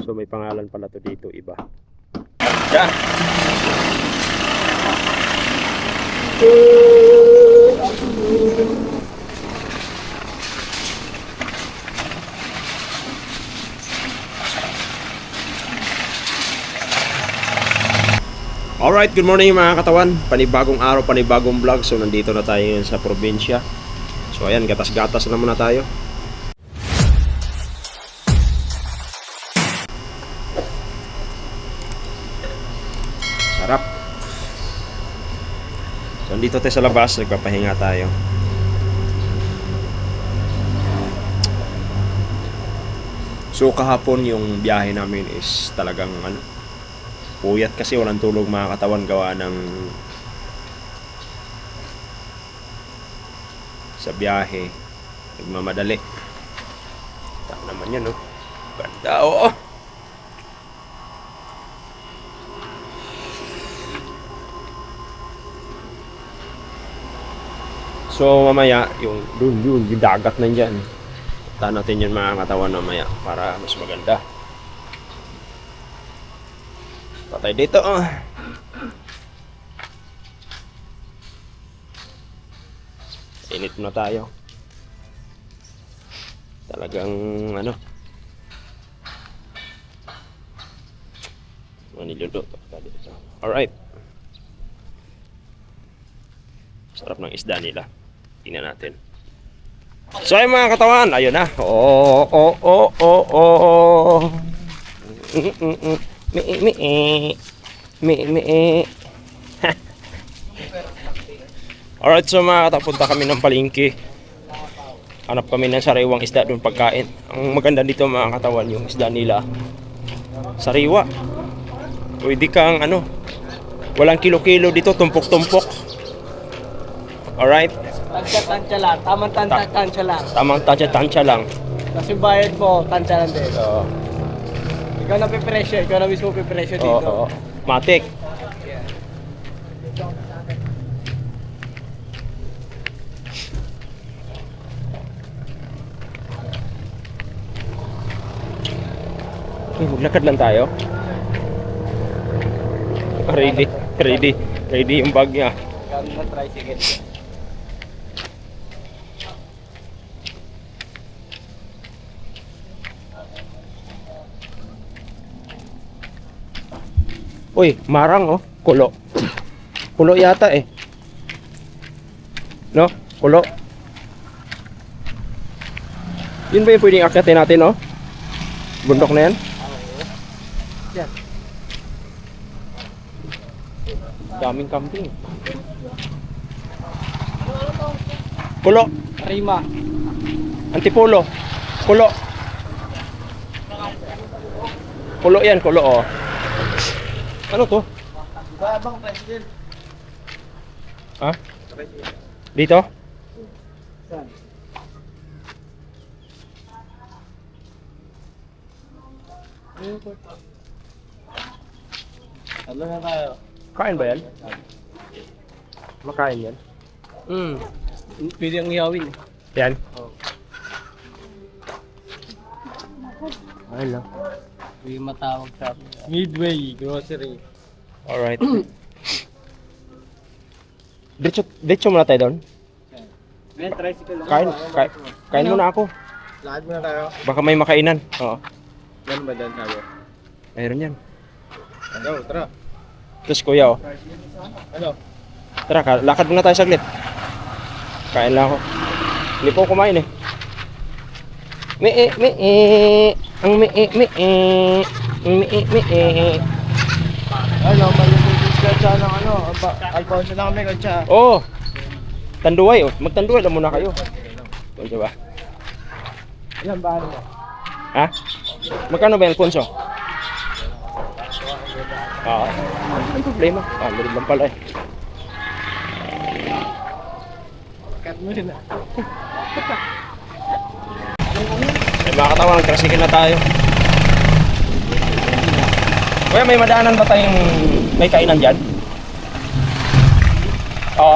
So may pangalan pala to dito, iba. Yan. Alright, good morning mga katawan. Panibagong araw, panibagong vlog. So nandito na tayo ngayon sa probinsya. So ayan, gatas-gatas na muna tayo. Sarap. So nandito tayo sa labas, nagpapahinga tayo. So kahapon yung biyahe namin is talagang puyat kasi walang tulog mga katawan gawa ng sa biyahe. Nagmamadali. Tama naman yan, oh. Ganda, oh. So mamaya yung dun yung dagat na dyan. Punta natin yun mga katawan mamaya para mas maganda. Patay dito, oh. Init na tayo. Talagang maniluluto ka dito. Alright. Sarap ng isda nila. Tingnan natin. So ay mga katawan, ayun na. Alright, so mga katapunta kami ng palengke. Hanap kami ng sariwang isda doon pagkain. Ang maganda dito mga katawan, yung isda nila sariwa. Pwede kang walang kilo-kilo dito, tumpok-tumpok. Alright. Tansya lang, tamang tansya lang. Tamang tansya lang. Kasi bayad mo, tansya lang din. Ikaw na pipresyo, ikaw na mismo pipresyo dito. Oo. Matik. Maglakad lang tayo. Ready yung bag niya. Gamit na tricycle. Uy, marang, oh. Kulo. Kulo yata eh. No? Kulo. Yun ba yung pwedeng akyatin natin, oh? Bundok na yan? Yan. Daming camping. Kulo. Rima. Antipolo. Kulo. Kulo yan, kulo, oh. Ano to? Babang tricycle. Ha? Dito? Saan? Ano na tayo? Kain ba yan? Makain yan? Pwede ang ihawin. Yan? Oo. Ayun lang. Pwede matawag sa Midway Grocery. Alright. Diretso muna tayo doon. May tricycle lang. Kain muna ako. Lakad muna tayo. Baka may makainan. Oo. Yan ba dyan sabi? Mayroon yan. Ano, tara. Tapos kuya, oh. Ano? Tara, lakad muna tayo saglit. Kain lang ako. Hindi po kumain eh. Ang Ano, malulubos ka siya ng Alfonso na kami kaya. Oh. Tanduay, oh. Magtanduay lang muna kayo. Di ba? Yan ba ano? Ha? Magkano ba yung Alfonso? Ang problema. Meron lang pala eh. Cut mo rin ah. Ay mga katawan, nag-tricycle na tayo. Kuya, may madaanan ba tayong may kainan dyan? Oo.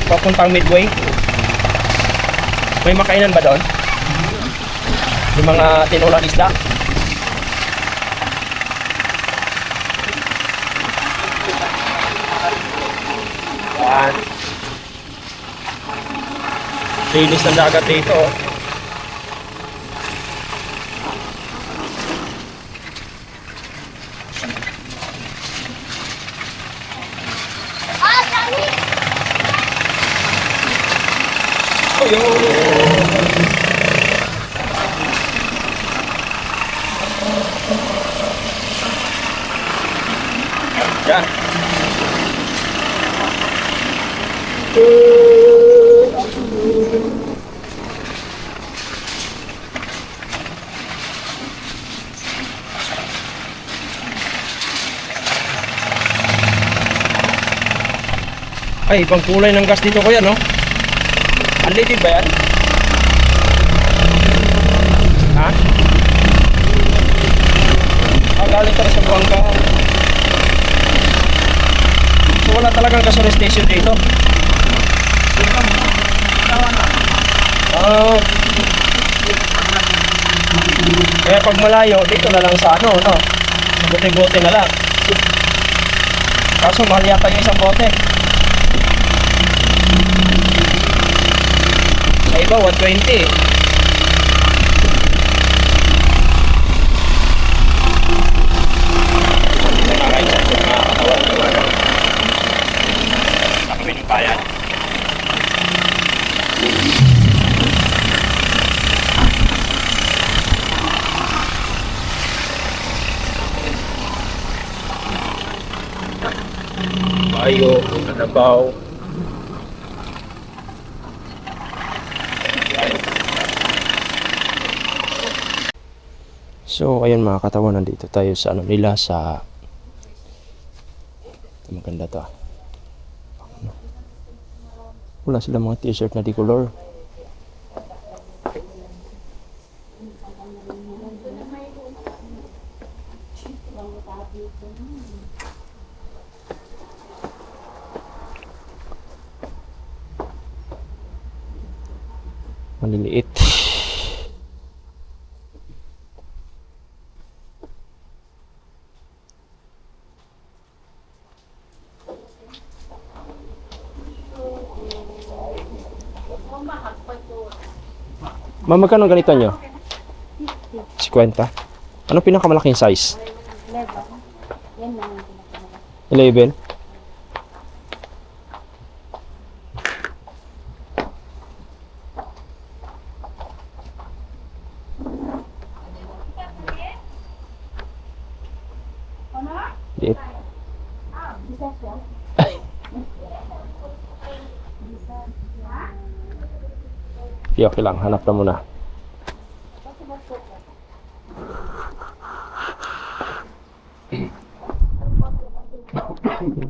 Papuntang Midway. May makainan ba doon? mga tinulang isda. Yan. Linis ng dagat dito. Oh. Yan. Ay, ibang kulay ng gas dito kuya, no? Unleaded ba yan? Ha? Galing ka na sa Buanga. So wala talagang gasoline station dito. Kaya pag malayo, dito na lang sa ano, no? Bote-bote na lang. Kaso mahal yata yung isang bote. Sa iba, 120. Bayan. Bayo, Kanabaw. So, ayun mga katawan, nandito tayo sa ano nila sa ito maganda to. Wala sila mga t-shirt na di-color. Maliliit. Ma'am, magkano ganito nyo? 50. Ano pinakamalaking size? 11. Liit. Okay lang, hanap na muna.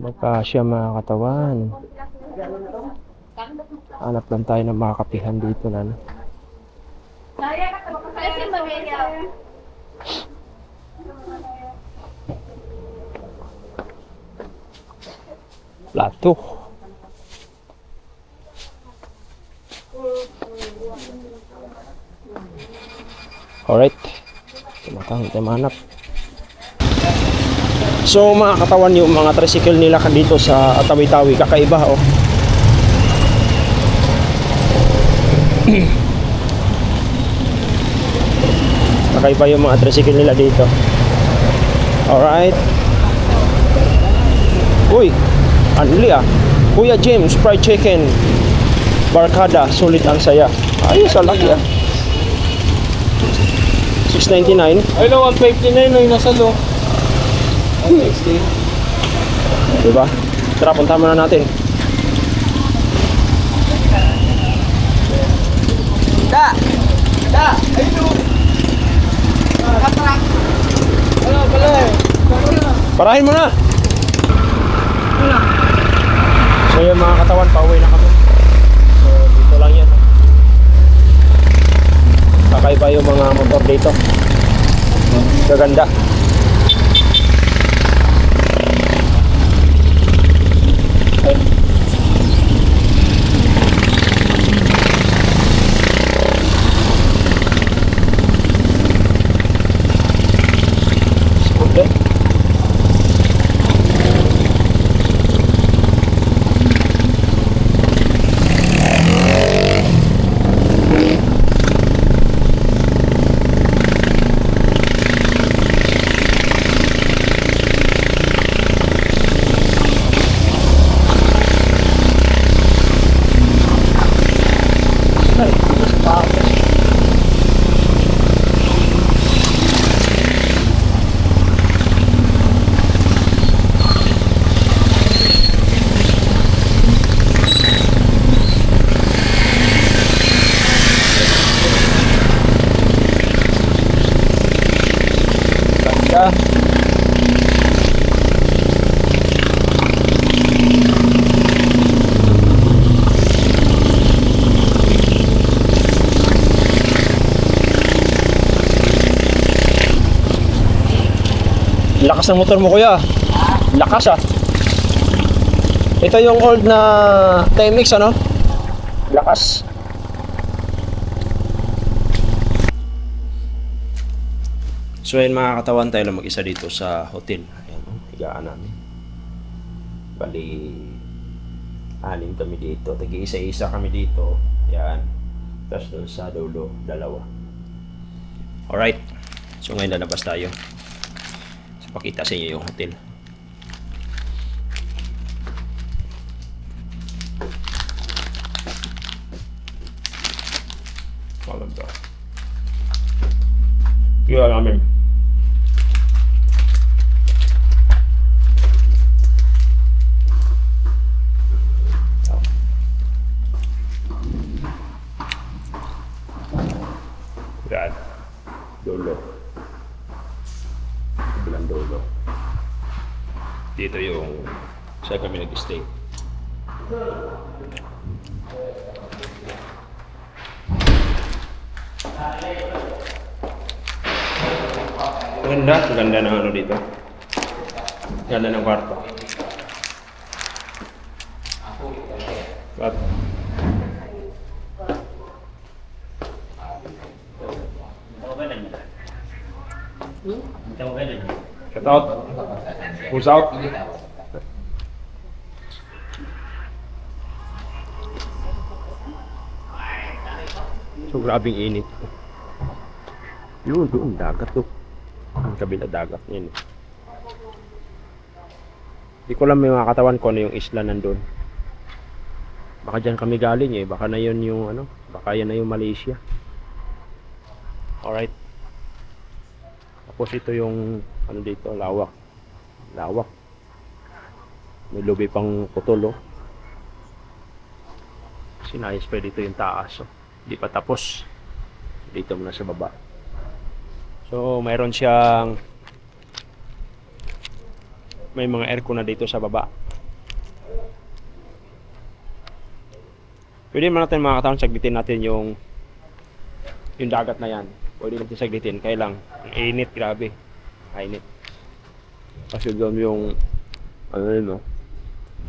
Magkasya mga katawan. Hanap lang tayo ng mga kapihan dito na. Plato. Alright. Tumatang, tayo mahanap. So mga katawan, yung mga tricycle nila dito sa Tawi-Tawi, kakaiba oh. Kakaiba yung mga tricycle nila dito. Alright. Uy, anli ah. Kuya James, fried chicken, barkada, sulit ang saya. Ayos, lagi ah. 6.99. Ay no, 159 na yung nasa lo. 160. Diba? Tara, punta muna natin. Da! Ayun o! Hatrak! Wala, pala eh. Parahin mo na! So yung mga katawan, pauwi na kami. So dito lang yan. Kakaiba yung mga motor dito. Gaganda. ah. Lakas ng motor mo, kuya. Lakas ah. Ito yung old na TMX, ano? Lakas. So yun mga katawan, tayo lang mag-isa dito sa hotel. Ayan, higaan namin. Bali, 6 kami dito. Tagi-isa-isa kami dito. Yan. Tapos doon sa dulo, 2. Alright. So ngayon lalabas tayo. So pakita sa inyo yung hotel. Walang to. Kaya namin. Yan. Dulo. Bilang dulo. Dito yung saan kami nag-stay. Ganda ng ano dito. Ganda ng kwarto. What? Shout out. Who's out? So grabing init. Yun, doon dagat to. Ang kabila dagat yun. Hindi ko lang may mga katawan ko ano yung isla nandun. Baka dyan kami galing eh. Baka na yun yung ano. Baka yan na yung Malaysia. Alright. Tapos ito yung ano dito, lawak. Lawak. May lubi pang putol oh. Sinayos pa dito yung taas oh. Hindi pa tapos. Dito muna sa baba. So mayroon siyang may mga aircon na dito sa baba. Pwede naman natin mga katawan saglitin natin yung dagat na yan. Pwede natin saglitin. Kaya lang ang init, grabe. Init. Kasi doon yung ano yun no?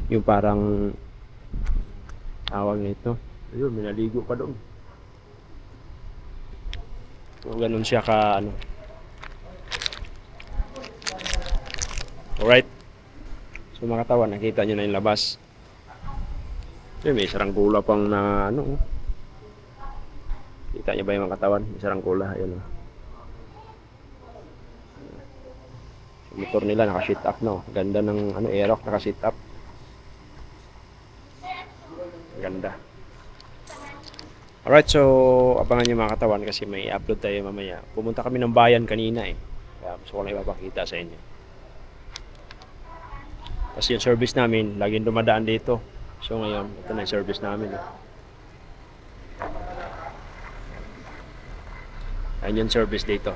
Yung parang tawag nito. Ayun, minaligo pa doon. So ganun siya ka ano. Alright. So mga katawan, nakita nyo na yung labas. So, may saranggola pang na ano. Kita nyo ba yung mga katawan? May saranggola. Ayan. So, motor nila naka-sit up no. Ganda ng ano, Aerox naka-sit up. Ganda. Alright, so abangan nyo mga katawan kasi may upload tayo mamaya. Pumunta kami ng bayan kanina eh. Kaya gusto ko lang ipapakita sa inyo. Kasi yung service namin, laging dumadaan dito. So ngayon, ito na yung service namin. Ayan yung service dito.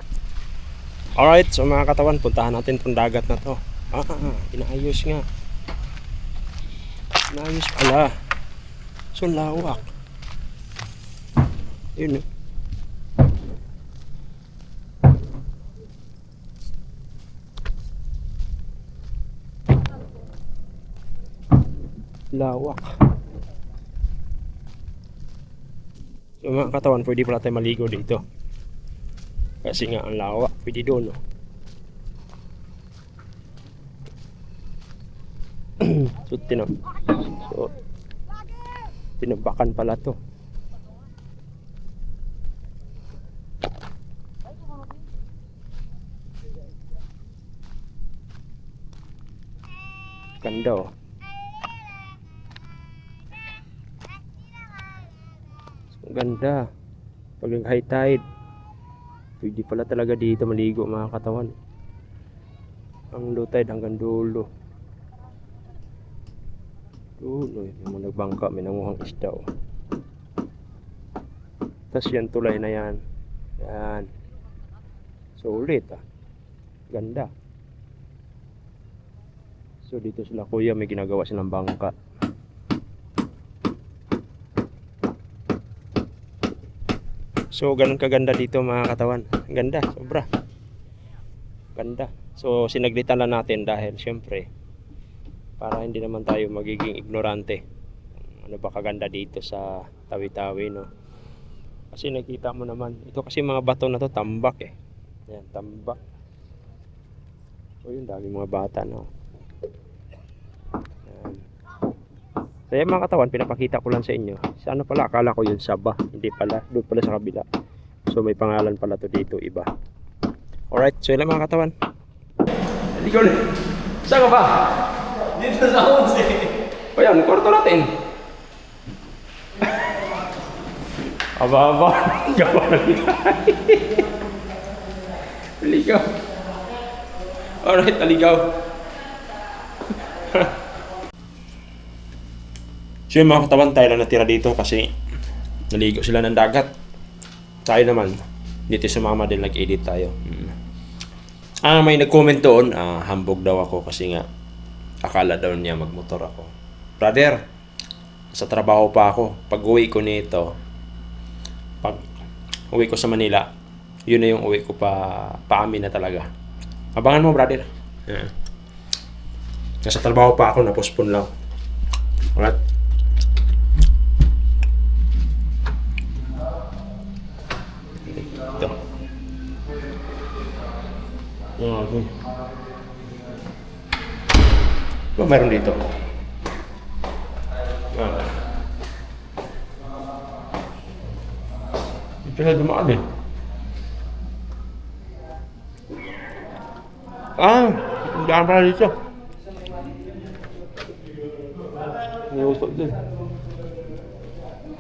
Alright, so mga katawan, puntahan natin itong dagat na to. Inaayos nga. Inaayos pala. So lawak. Yun eh. Lawak. So mga katawan, pwede pala tayo maligo dito. Kasi nga ang lawak, pwede doon. No? So tinabakan pala to. Ganda oh. Ganda. Pag high tide, pwede pala talaga dito maligo mga katawan. Ang low tide hanggang dulo. Dulo, yung mga nagbangka, may nanguhang isda oh. Tapos yan tulay na yan. Yan. Sulit ah. Ganda. So dito sila kuya, may ginagawa silang bangka. So ganun kaganda dito mga katawan. Ganda, sobra. Ganda. So sinaglitan lang natin dahil syempre para hindi naman tayo magiging ignorante. Ano ba kaganda dito sa Tawi-Tawi, no? Kasi nakita mo naman, ito kasi mga bato na to tambak eh. Yan, tambak. So yun, dami mga bata, no? Yan. So yan mga katawan, pinapakita ko lang sa inyo. Sa ano pala, akala ko yun Sabah. Hindi pala, doon pala sa kabila. So may pangalan pala to dito, iba. Alright, so yun lang mga katawan. Halika ulit. Saan ka ba? Dito sa 11. O yan, kwarto natin. Aba, gawa na kita. Aligaw. Alright, aligaw. So yung mga katawan, tayo lang natira dito kasi naligo sila ng dagat. Tayo naman, dito sumama din, nag-edit tayo. May nag-comment doon, hambog daw ako kasi nga akala daw niya magmotor ako. Brother, sa trabaho pa ako. Pag uwi ko nito, pag uwi ko sa Manila, yun na yung uwi ko pa amin na talaga. Abangan mo, brother. Yeah. Nasa trabaho pa ako, na-postpone lang. Alright? Ito. Okay. Ano meron dito? Ito na dumaan eh. Daan pala dito. May usok din.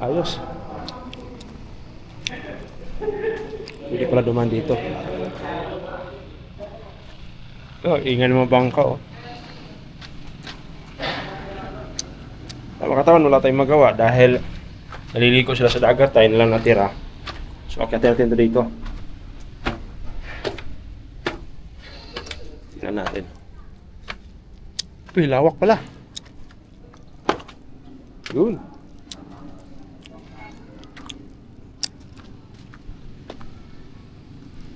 Ayos. Hindi pala dumaan dito. Oh, ingay naman bangka oh. Mga katawan, wala tayong magawa dahil naliliko sila sa dagat, tayo na lang natira. So, okay, natin ito dito. Tingnan natin. Uy, lawak pala. Yun.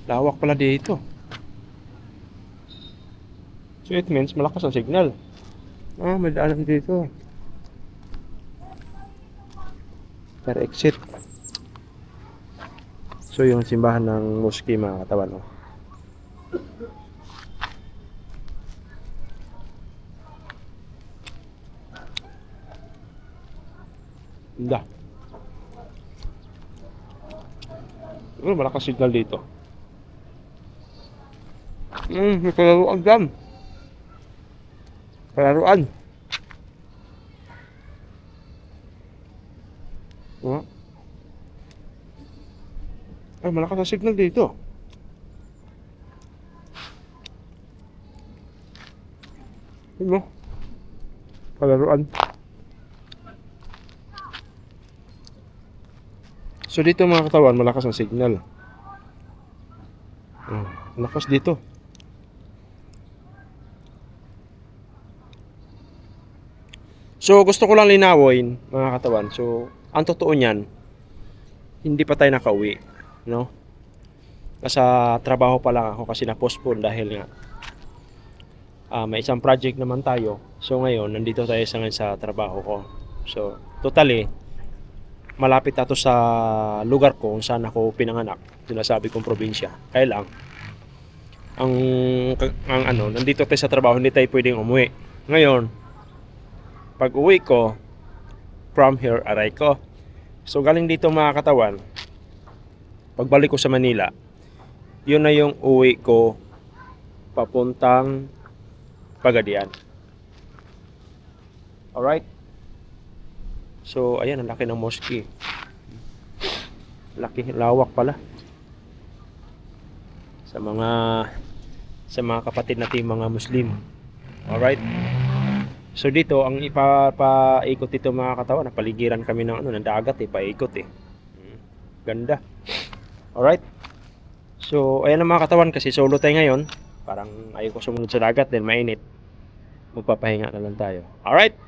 Lawak pala dito. So, it means malakas ang signal. May daanan dito. Per exit. So yung simbahan ng mosque mga katawan, no? Hindi. Malakas signal dito. May kalaruan dyan. Kalaruan. Malakas ang signal dito. Yun mo. Kalaruan. So dito mga katawan, malakas ang signal. Malakas dito. So gusto ko lang linawin mga katawan. So ang totoo niyan, hindi pa tayo nakauwi, no? Nasa trabaho pa lang ako kasi na-postpone dahil nga may isang project naman tayo. So ngayon, nandito tayo sa trabaho ko. So totally, malapit na to sa lugar ko kung saan ako pinanganak. Sinasabi kong probinsya. Kaya lang, nandito tayo sa trabaho, hindi tayo pwedeng umuwi. Ngayon, pag uwi ko, from here, aray ko. So galing dito mga katawan, pagbalik ko sa Manila, yun na yung uwi ko papuntang Pagadian. Alright? So ayan, ang laki ng mosque. Laki, lawak pala. Sa mga kapatid natin mga Muslim. Alright? So dito, ang ipaikot dito mga katawan, napaligiran kami ng ng dagat paikot Ganda. Alright? So ayan ang mga katawan, kasi solo tayo ngayon. Parang ayaw ko sumunod sa dagat dahil mainit. Magpapahinga na lang tayo. Alright!